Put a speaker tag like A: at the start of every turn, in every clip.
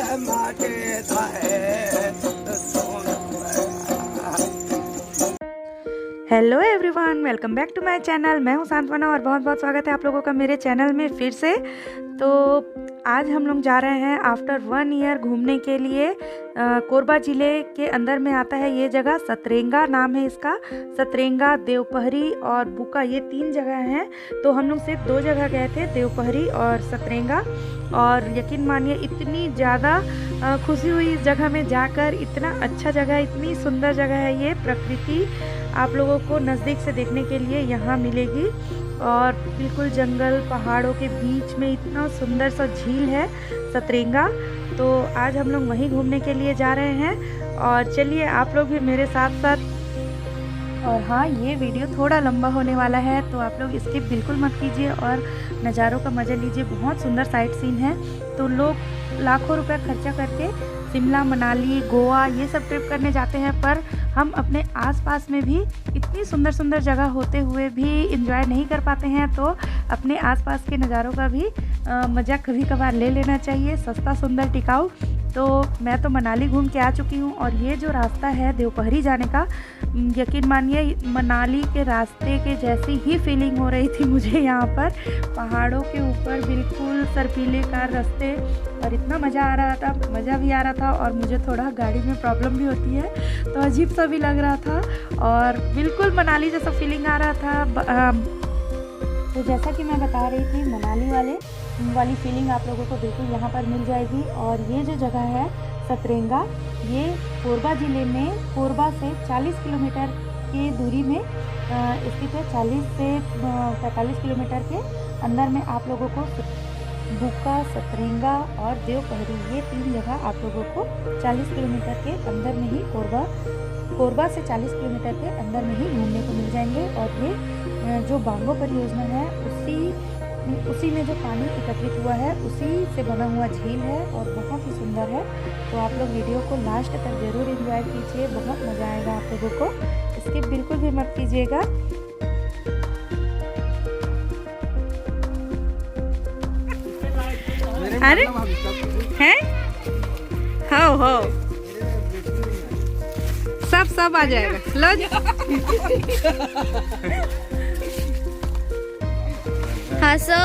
A: Hello everyone, welcome back to my channel. मैं हूं सांत्वना और बहुत बहुत स्वागत है आप लोगों का मेरे चैनल में फिर से। तो आज हम लोग जा रहे हैं आफ्टर 1 ईयर घूमने के लिए। कोरबा ज़िले के अंदर में आता है ये जगह, सतरेंगा नाम है इसका। सतरेंगा, देवपहरी और बुका, ये 3 जगह हैं। तो हम लोग सिर्फ 2 जगह गए थे, देवपहरी और सतरेंगा। और यकीन मानिए इतनी ज़्यादा खुशी हुई इस जगह में जाकर। इतना अच्छा जगह, इतनी सुंदर जगह है ये। प्रकृति आप लोगों को नज़दीक से देखने के लिए यहाँ मिलेगी और बिल्कुल जंगल पहाड़ों के बीच में इतना सुंदर सा झील है सतरेंगा। तो आज हम लोग वहीं घूमने के लिए जा रहे हैं और चलिए आप लोग भी मेरे साथ साथ। और हाँ, ये वीडियो थोड़ा लंबा होने वाला है तो आप लोग स्किप बिल्कुल मत कीजिए और नज़ारों का मज़ा लीजिए। बहुत सुंदर साइट सीन है। तो लोग लाखों रुपए खर्चा करके शिमला, मनाली, गोवा ये सब ट्रिप करने जाते हैं, पर हम अपने आसपास में भी इतनी सुंदर सुंदर जगह होते हुए भी एंजॉय नहीं कर पाते हैं। तो अपने आसपास के नज़ारों का भी मज़ा कभी कभार ले लेना चाहिए, सस्ता सुंदर टिकाऊ। तो मैं तो मनाली घूम के आ चुकी हूँ और ये जो रास्ता है देवपहरी जाने का, यकीन मानिए मनाली के रास्ते के जैसी ही फीलिंग हो रही थी मुझे यहाँ पर। पहाड़ों के ऊपर बिल्कुल सर्पीले कार रास्ते, और इतना मज़ा आ रहा था, मज़ा भी आ रहा था। और मुझे थोड़ा गाड़ी में प्रॉब्लम भी होती है तो अजीब सा भी लग रहा था और बिल्कुल मनाली जैसा फीलिंग आ रहा था। तो जैसा कि मैं बता रही थी, मनाली वाली फीलिंग आप लोगों को बिल्कुल यहाँ पर मिल जाएगी। और ये जो जगह है सतरेंगा, ये कोरबा ज़िले में कोरबा से 40 किलोमीटर की दूरी में स्थित है। 40 से 45 किलोमीटर के अंदर में आप लोगों को बुका, सतरेंगा और देवपहरी, ये 3 जगह आप लोगों को 40 किलोमीटर के अंदर में ही कोरबा से 40 किलोमीटर के अंदर में ही घूमने को मिल जाएंगे। और ये जो बांगो परियोजना है उसी में जो पानी एकत्रित हुआ है उसी से बना हुआ झील है और बहुत ही सुंदर है। तो आप लोग वीडियो को लास्ट तक ज़रूर एंजॉय कीजिए, बहुत मज़ा आएगा आप लोगों को। स्किप बिल्कुल भी मत कीजिएगा। अरे हैं, हो सब आ जाएगा। लो
B: हंसो।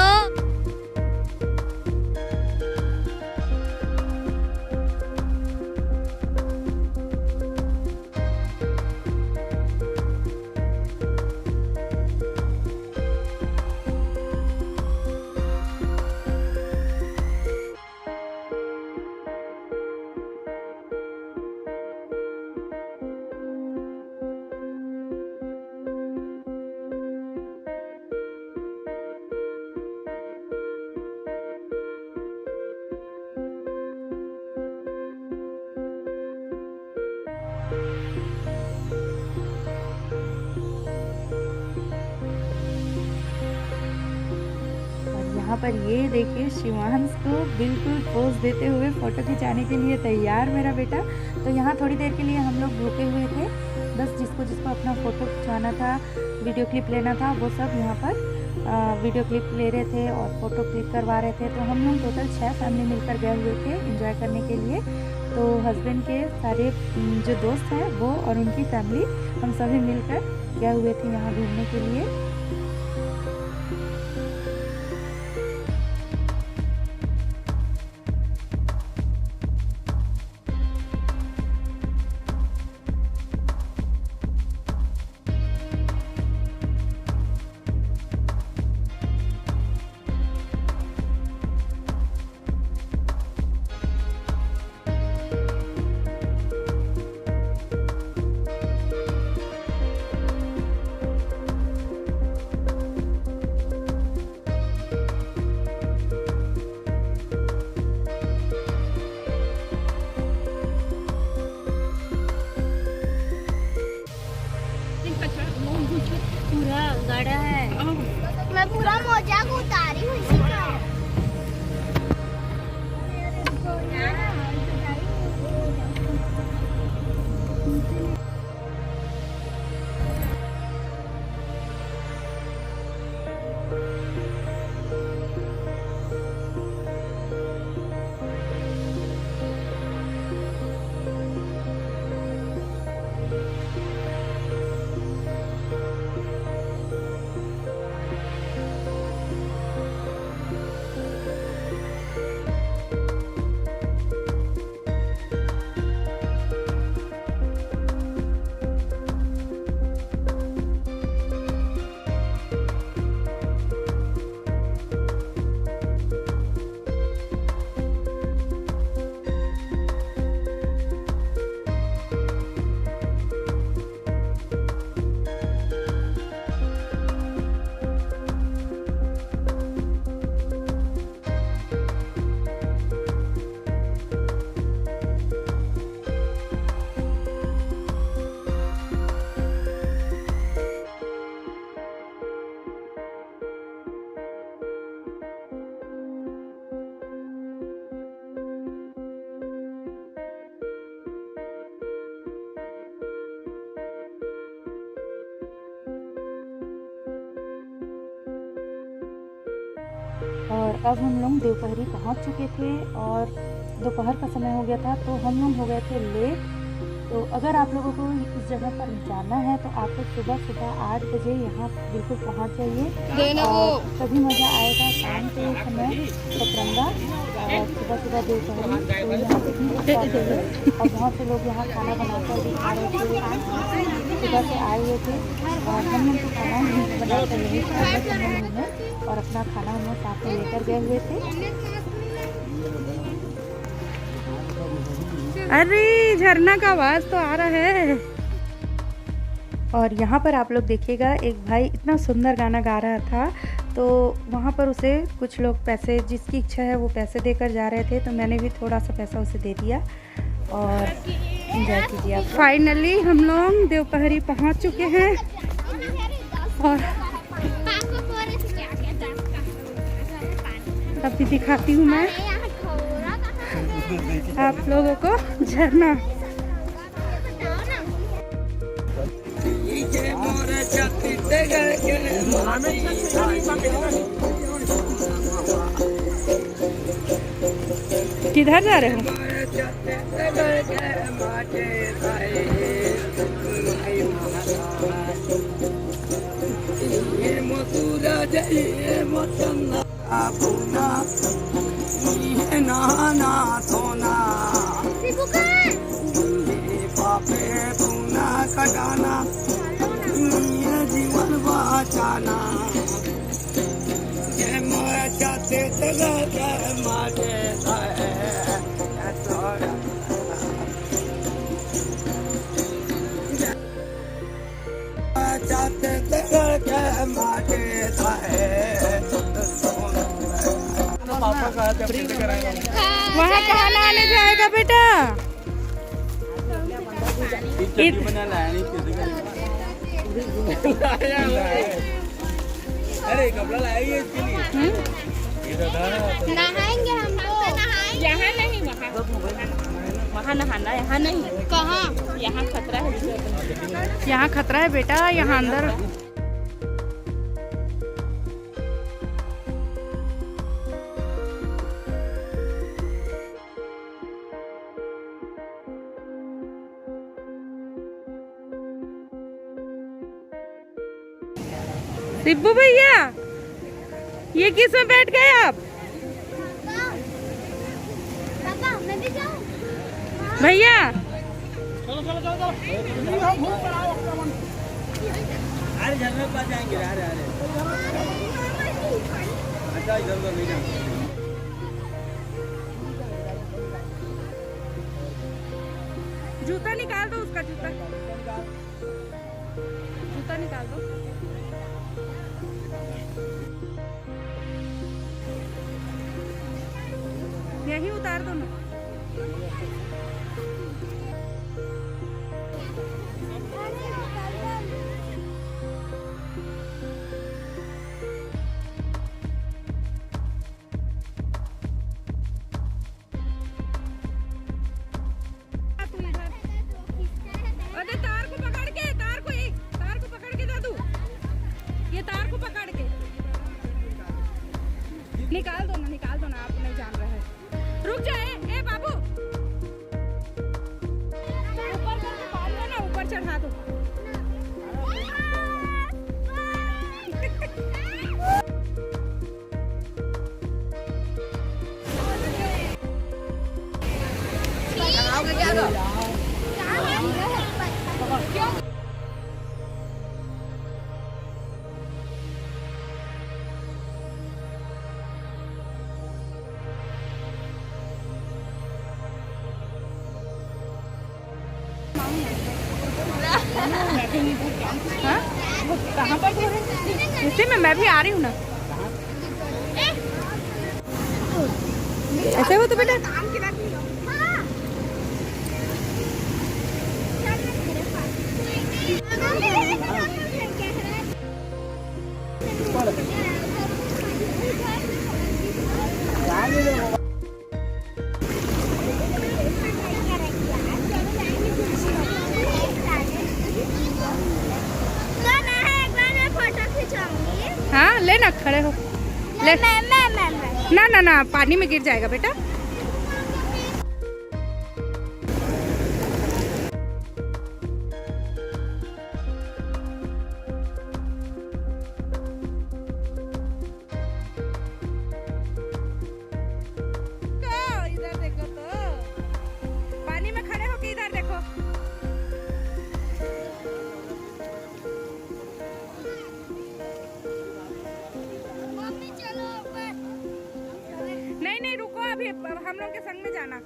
A: यहाँ पर ये देखिए शिवांश को बिल्कुल पोज देते हुए फ़ोटो खिंचाने के लिए तैयार मेरा बेटा। तो यहाँ थोड़ी देर के लिए हम लोग रुके हुए थे, बस जिसको अपना फ़ोटो खिंचवाना था, वीडियो क्लिप लेना था, वो सब यहाँ पर वीडियो क्लिप ले रहे थे और फ़ोटो क्लिक करवा रहे थे। तो हम लोग टोटल 6 फैमिली मिलकर गए हुए थे एंजॉय करने के लिए। तो हस्बैंड के सारे जो दोस्त हैं वो और उनकी फैमिली, हम सभी मिलकर गए हुए थे यहाँ घूमने के लिए।
B: पूरा गाढ़ा है। मैं पूरा मोजा को उतारी हूँ इसी का।
A: अब हम लोग दोपहरी पहुंच चुके थे और दोपहर का समय हो गया था, तो हम लोग हो गए थे लेट। तो अगर आप लोगों को इस जगह पर जाना है तो आप लोग सुबह 8 बजे यहाँ बिल्कुल पहुँच जाइए और तभी मज़ा आएगा। शाम के समय सतरंगा और सुबह दोपहरी, तो यहाँ पे भी और बहुत से लोग यहाँ खाना बनाकर भी खा रहे थे। सुबह से आए हुए थे और हम लोग तो खाना नहीं बनाकर यहीं खाना और अपना खाना हम लोग साथ में लेकर गए हुए थे। अरे झरना का आवाज़ तो आ रहा है। और यहाँ पर आप लोग देखिएगा, एक भाई इतना सुंदर गाना गा रहा था, तो वहाँ पर उसे कुछ लोग पैसे, जिसकी इच्छा है वो पैसे देकर जा रहे थे, तो मैंने भी थोड़ा सा पैसा उसे दे दिया और एंजॉय कीजिए आप। फाइनली हम लोग दोपहरी पहुँच चुके हैं और अभी दिखाती हूँ मैं आप लोगों को झरना। किधर जा रहे हो?
C: कटाना जीवन बचाना चाहते
A: वहाँ कहाँ नहाने जाएगा बेटा?
C: अरे कपड़ा लाएंगे इसके लिए।
B: नहाएंगे हम लोग।
D: यहाँ नहीं, वहाँ नहाना, यहाँ नहीं।
B: कहाँ?
D: यहाँ खतरा है।
A: यहाँ खतरा है बेटा, यहाँ अंदर। शिब्बू भैया, ये किस में बैठ गए आप?
B: पापा मैं भी जाऊँ?
A: भैया
C: अरे झरने पास जाएंगे। अरे अच्छा इधर तो नहीं जाएंगे।
A: जूता निकाल दो, उसका जूता निकाल दो। यही उतार दो ना। अरे तार को पकड़ के, तार को पकड़ के दादू, ये तार को पकड़ के निकाल दो ना, आप नहीं जान रहे हैं। रुक जाए, ए बाबू, ऊपर करके बांध दो ना, ऊपर चढ़ा दो। हाँ? कहाँ पर इसी में मैं भी आ रही हूँ ना। ऐसे हो तो बेटा। हाँ लेना, खड़े हो ले।
B: मैं
A: ना ना ना, पानी में गिर जाएगा बेटा। इधर देखो तो, पानी में खड़े होके इधर देखो।
B: मम्मी चलो ऊपर।
A: नहीं नहीं रुको, अभी हम लोग के संग में जाना।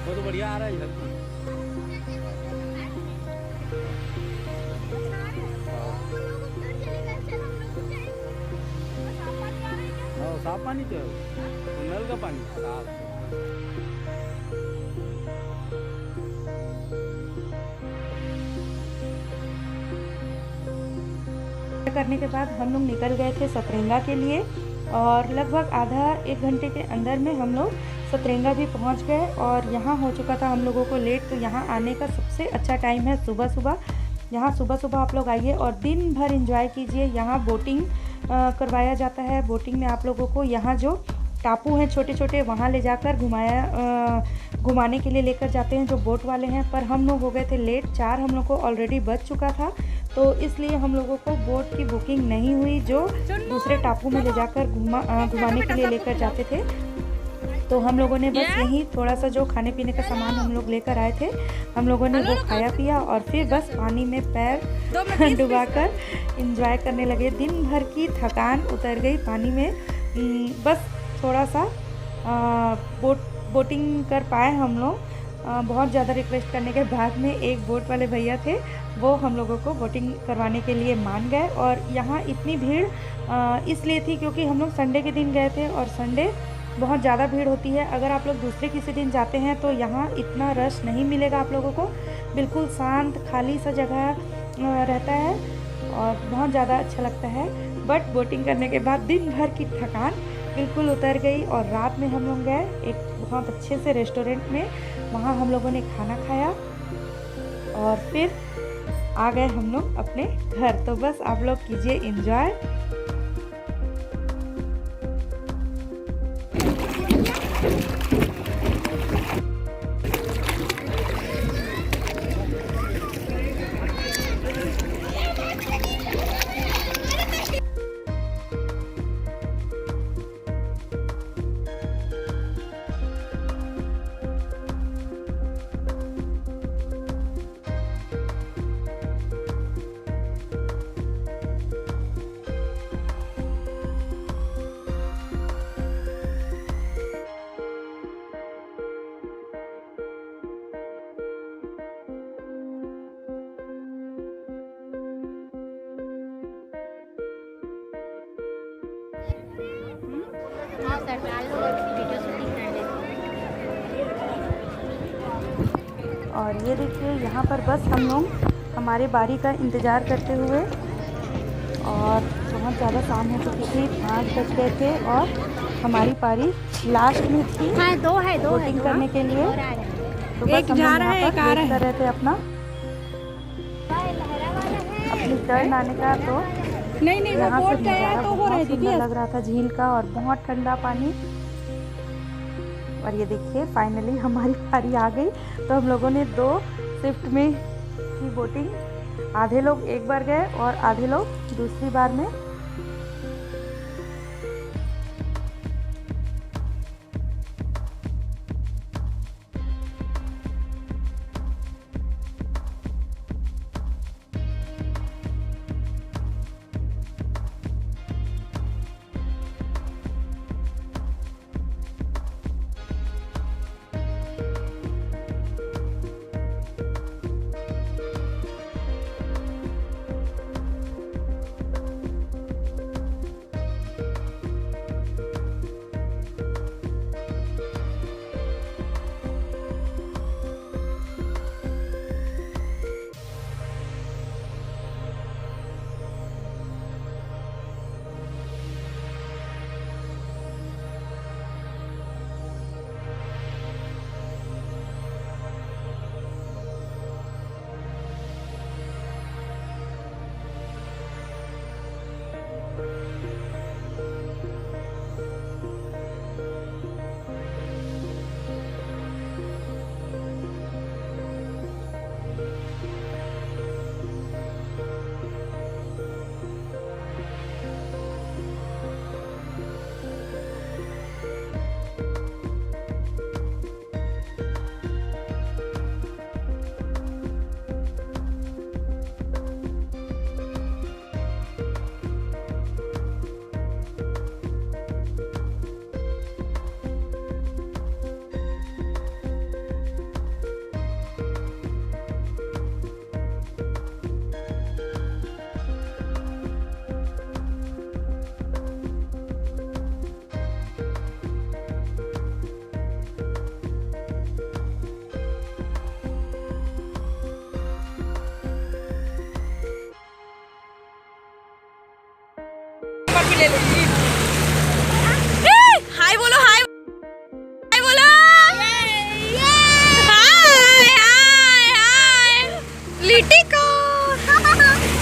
C: वो तो बढ़िया आ रहा है इधर। हाँ, साफ पानी तो है, नल का पानी साफ।
A: करने के बाद हम लोग निकल गए थे सतरंगा के लिए, और लगभग आधा एक घंटे के अंदर में हम लोग सतरंगा भी पहुंच गए। और यहाँ हो चुका था हम लोगों को लेट, तो यहाँ आने का सबसे अच्छा टाइम है सुबह सुबह। यहाँ सुबह सुबह आप लोग आइए और दिन भर एंजॉय कीजिए। यहाँ बोटिंग करवाया जाता है। बोटिंग में आप लोगों को यहाँ जो टापू हैं छोटे छोटे, वहाँ ले जाकर घुमाने के लिए लेकर जाते हैं जो बोट वाले हैं। पर हम लोग हो गए थे लेट, 4 हम लोग को ऑलरेडी बज चुका था, तो इसलिए हम लोगों को बोट की बुकिंग नहीं हुई जो दूसरे टापू में ले जाकर घुमाने के लिए लेकर जाते थे। तो हम लोगों ने बस यहीं थोड़ा सा जो खाने पीने का सामान हम लोग लेकर आए थे, हम लोगों ने वो खाया पिया और फिर बस पानी में पैर डुबाकर एंजॉय करने लगे। दिन भर की थकान उतर गई पानी में। बस थोड़ा सा बोटिंग कर पाए हम लोग। बहुत ज़्यादा रिक्वेस्ट करने के बाद में एक बोट वाले भैया थे, वो हम लोगों को बोटिंग करवाने के लिए मान गए। और यहाँ इतनी भीड़ इसलिए थी क्योंकि हम लोग संडे के दिन गए थे और संडे बहुत ज़्यादा भीड़ होती है। अगर आप लोग दूसरे किसी दिन जाते हैं तो यहाँ इतना रश नहीं मिलेगा आप लोगों को। बिल्कुल शांत खाली सा जगह रहता है और बहुत ज़्यादा अच्छा लगता है। बट बोटिंग करने के बाद दिन भर की थकान बिल्कुल उतर गई। और रात में हम लोग गए एक बहुत अच्छे से रेस्टोरेंट में, वहाँ हम लोगों ने खाना खाया और फिर आ गए हम लोग अपने घर। तो बस आप लोग कीजिए एंजॉय। और ये देखिए यहाँ पर बस हम लोग हमारे बारी का इंतज़ार करते हुए, और बहुत ज़्यादा शाम हो चुकी थी, 5 बज गए थे और हमारी पारी लास्ट में थी बोटिंग करने के लिए। तो बस हम लोग यहाँ पर वेट कर रहे थे अपनी टर्न आने का। तो नहीं यहाँ से नज़ारा बहुत सुंदर लग रहा था झील का और बहुत ठंडा पानी। और ये देखिए फाइनली हमारी पारी आ गई। तो हम लोगों ने 2 शिफ्ट में की बोटिंग। आधे लोग एक बार गए और आधे लोग दूसरी बार में।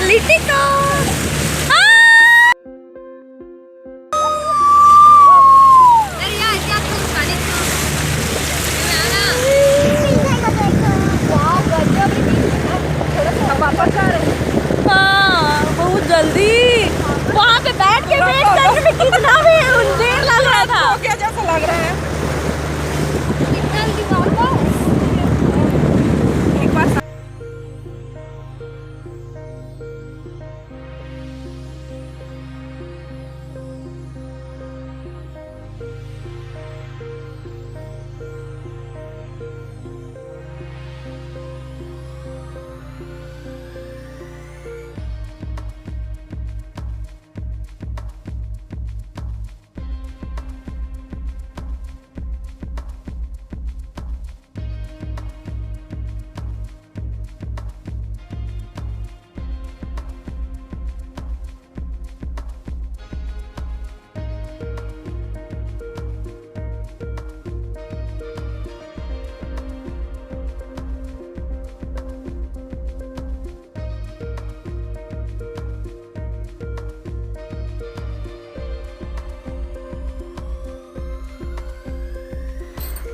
D: क्वालिटी को बहुत जल्दी वहाँ पे बैठ के वेट करने में कितना भी देर लग रहा था। क्या जैसा लग रहा है एक बार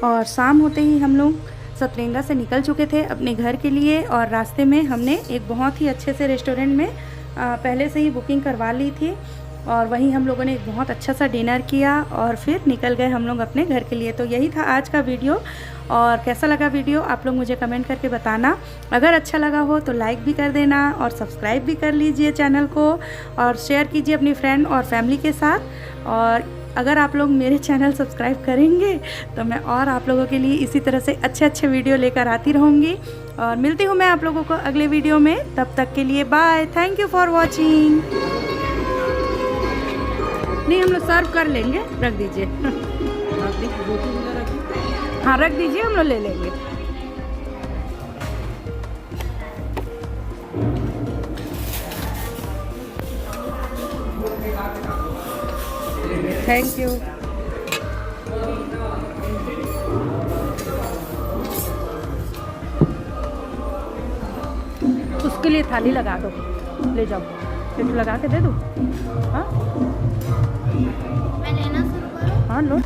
A: और शाम होते ही हम लोग सतरंगा से निकल चुके थे अपने घर के लिए। और रास्ते में हमने एक बहुत ही अच्छे से रेस्टोरेंट में पहले से ही बुकिंग करवा ली थी और वहीं हम लोगों ने एक बहुत अच्छा सा डिनर किया और फिर निकल गए हम लोग अपने घर के लिए। तो यही था आज का वीडियो और कैसा लगा वीडियो आप लोग मुझे कमेंट करके बताना। अगर अच्छा लगा हो तो लाइक भी कर देना और सब्सक्राइब भी कर लीजिए चैनल को और शेयर कीजिए अपनी फ्रेंड और फैमिली के साथ। और अगर आप लोग मेरे चैनल सब्सक्राइब करेंगे तो मैं और आप लोगों के लिए इसी तरह से अच्छे अच्छे वीडियो लेकर आती रहूँगी। और मिलती हूँ मैं आप लोगों को अगले वीडियो में, तब तक के लिए bye. Thank you for watching. नहीं हम लोग सर्व कर लेंगे, रख दीजिए। हाँ रख दीजिए, हम लोग ले लेंगे। Thank you. उसके लिए थाली लगा दो, ले जाओ, फिर लगा के दे दो। हाँ
B: मैं लेना शुरू करूँ?
A: हाँ लो।